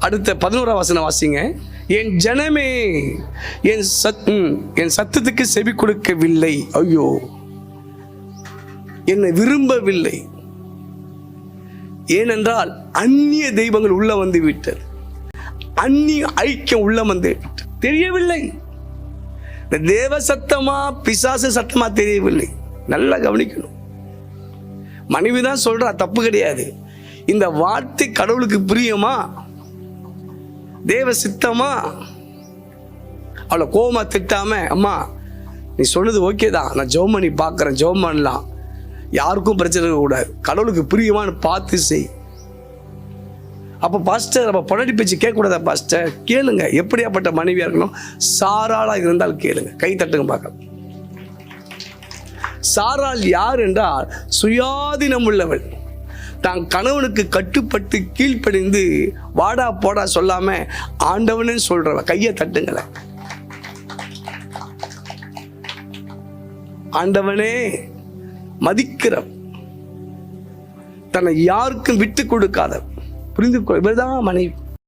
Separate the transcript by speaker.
Speaker 1: அடுத்த 11ஆம் வசனம் வாசிங்க. என் ஜனமே என் சத்தத்துக்கு செவி கொடுக்கவில்லை. ஐயோ, என்னை விரும்பவில்லை. ஏனென்றால் அந்நிய தெய்வங்கள் உள்ள வந்து விட்டது. அந்நிய ஐக்கியம் உள்ள வந்து தெரியவில்லை. இந்த தேவ சத்தமா பிசாசு சத்தமா தெரியவில்லை. நல்லா கவனிக்கணும். மனைவிதான் சொல்றா, தப்பு கிடையாது. இந்த வார்த்தை கடவுளுக்கு பிரியமா, தேவ சித்தமா? அவளை கோபமா திட்டாம, அம்மா நீ சொன்னது ஓகே தான், நான் ஜெபம் பண்ணி பார்க்குறேன், ஜெபம் பண்ணலாம், யாருக்கும் பிரச்சனை இருக்கக்கூடாது, கடவுளுக்கு பிரியமானு பார்த்து செய். அப்போ பாஸ்டர், அப்போ பொண்டாட்டி பேச்சு கேட்கக்கூடாதா பாஸ்டர்? கேளுங்க. எப்படியாப்பட்ட மனைவியாக இருக்கணும்? சாராளா இருந்தால் கேளுங்க. கை தட்டுங்க பார்க்கலாம். சாராள் யார் என்றால் சுயாதீனம் உள்ளவள். தான் கணவனுக்கு கட்டுப்பட்டு கீழ்ப்படிந்து வாடா போடா சொல்லாம ஆண்டவனே சொல்றவ. கையை தட்டுங்கள. ஆண்டவனே மதிக்கிற, தன்னை யாருக்கும் விட்டு கொடுக்காத, புரிந்து கொள். இவர்தான் மனைவி.